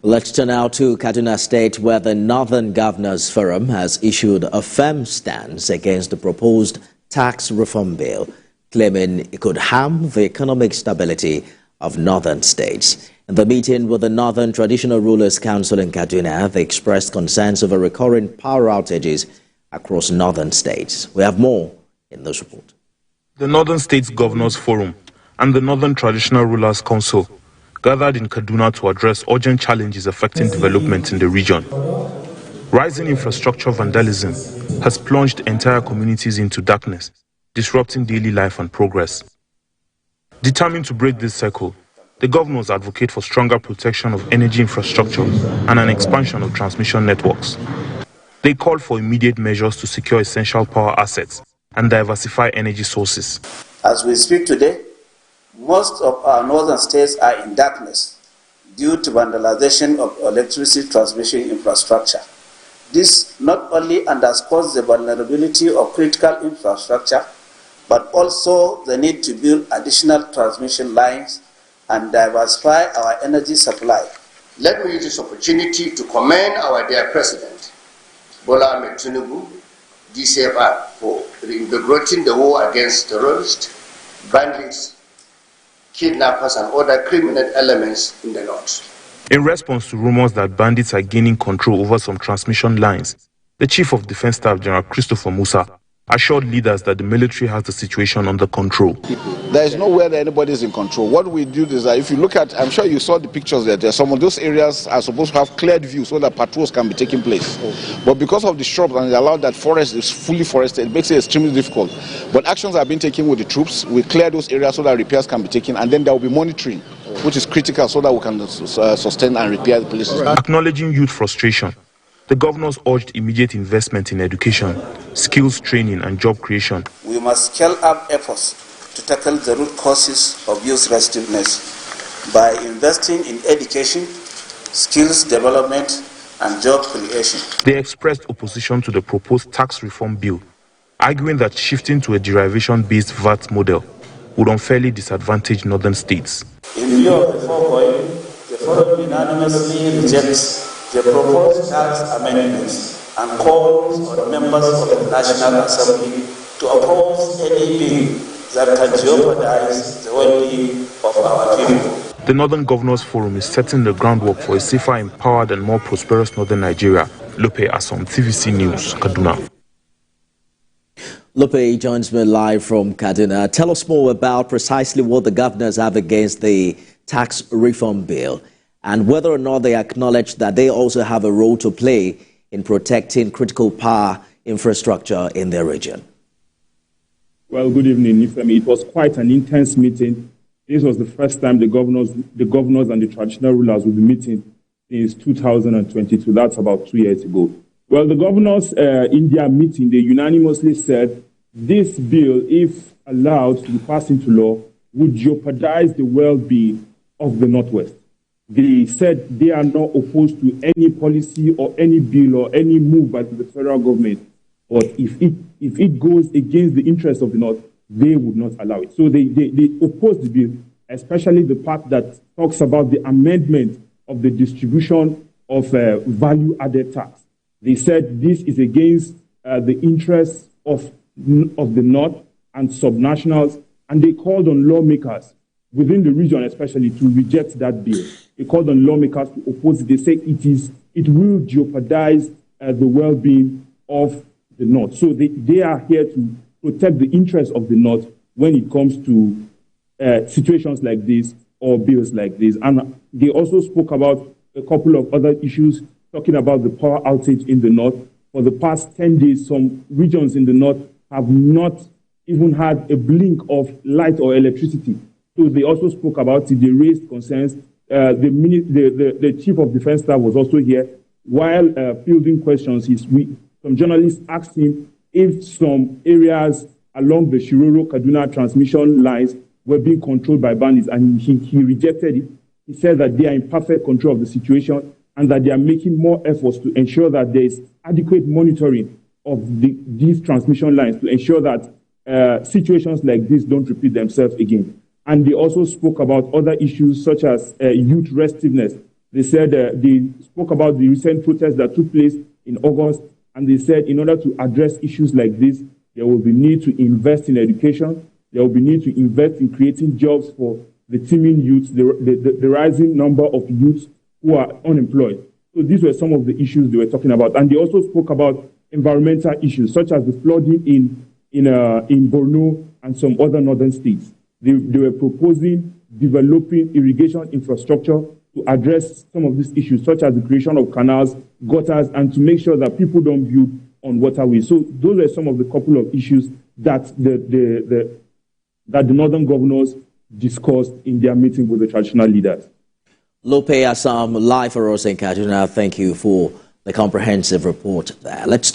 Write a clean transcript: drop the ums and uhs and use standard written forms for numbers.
Let's turn now to Kaduna State, where the Northern Governors Forum has issued a firm stance against the proposed tax reform bill, claiming it could harm the economic stability of northern states. In the meeting with the Northern Traditional Rulers Council in Kaduna, they expressed concerns over recurring power outages across northern states. We have more in this report. The Northern States Governors Forum and the Northern Traditional Rulers Council gathered in Kaduna to address urgent challenges affecting development in the region. Rising infrastructure vandalism has plunged entire communities into darkness, disrupting daily life and progress. Determined to break this cycle, the governors advocate for stronger protection of energy infrastructure and an expansion of transmission networks. They call for immediate measures to secure essential power assets and diversify energy sources. As we speak today, most of our northern states are in darkness due to vandalization of electricity transmission infrastructure. This not only underscores the vulnerability of critical infrastructure, but also the need to build additional transmission lines and diversify our energy supply. Let me use this opportunity to commend our dear President, Bola Ahmed Tinubu, DCFR, for reinvigorating the war against terrorists, bandits, kidnappers, and other criminal elements in the north. In response to rumors that bandits are gaining control over some transmission lines, the Chief of Defense Staff, General Christopher Musa, assured leaders that the military has the situation under control. There is nowhere that anybody is in control. What we do is that if you look at, I'm sure you saw the pictures there, some of those areas are supposed to have cleared view so that patrols can be taking place. But because of the shrubs and they allow that forest is fully forested, it makes it extremely difficult. But actions are being taken with the troops. We clear those areas so that repairs can be taken, and then there will be monitoring, which is critical so that we can sustain and repair the places. Acknowledging youth frustration, the governors urged immediate investment in education, skills training, and job creation. We must scale up efforts to tackle the root causes of youth restiveness by investing in education, skills development, and job creation. They expressed opposition to the proposed tax reform bill, arguing that shifting to a derivation-based VAT model would unfairly disadvantage northern states. In view of the foregoing, the Forum unanimously rejects the proposed tax amendments and calls on members of the National Assembly to oppose any bill that can jeopardize the well-being of our people. The Northern Governors Forum is setting the groundwork for a safer, empowered, and more prosperous northern Nigeria. Lope Asom, TVC News, Kaduna. Lope joins me live from Kaduna. Tell us more about precisely what the governors have against the tax reform bill, and whether or not they acknowledge that they also have a role to play in protecting critical power infrastructure in their region. Well, good evening, Ifemi. It was quite an intense meeting. This was the first time the governors and the traditional rulers will be meeting since 2022. That's about 2 years ago. Well, the governors in their meeting, they unanimously said this bill, if allowed to be passed into law, would jeopardize the well-being of the Northwest. They said they are not opposed to any policy or any bill or any move by the federal government. But if it goes against the interests of the North, they would not allow it. So they oppose the bill, especially the part that talks about the amendment of the distribution of value-added tax. They said this is against the interests of the North and subnationals, and they called on lawmakers within the region especially to reject that bill. They called on lawmakers to oppose it. They say it will jeopardize the well-being of the North. So they are here to protect the interests of the North when it comes to situations like this or bills like this. And they also spoke about a couple of other issues, talking about the power outage in the North. For the past 10 days, some regions in the North have not even had a blink of light or electricity. So they also spoke about it. They raised concerns. The Chief of Defense Staff was also here. While fielding questions, some journalists asked him if some areas along the Shiroro-Kaduna transmission lines were being controlled by bandits, and he rejected it. He said that they are in perfect control of the situation and that they are making more efforts to ensure that there is adequate monitoring of these transmission lines to ensure that situations like this don't repeat themselves again. And they also spoke about other issues such as youth restiveness. They said they spoke about the recent protests that took place in August, and they said in order to address issues like this, there will be need to invest in education, there will be need to invest in creating jobs for the teeming youth, the rising number of youths who are unemployed. So these were some of the issues they were talking about. And they also spoke about environmental issues, such as the flooding in Borno and some other northern states. They were proposing developing irrigation infrastructure to address some of these issues, such as the creation of canals, gutters, and to make sure that people don't build on waterways. So those are some of the couple of issues that the northern governors discussed in their meeting with the traditional leaders. Lope Assam, live for us in Kaduna. Thank you for the comprehensive report there. Let's turn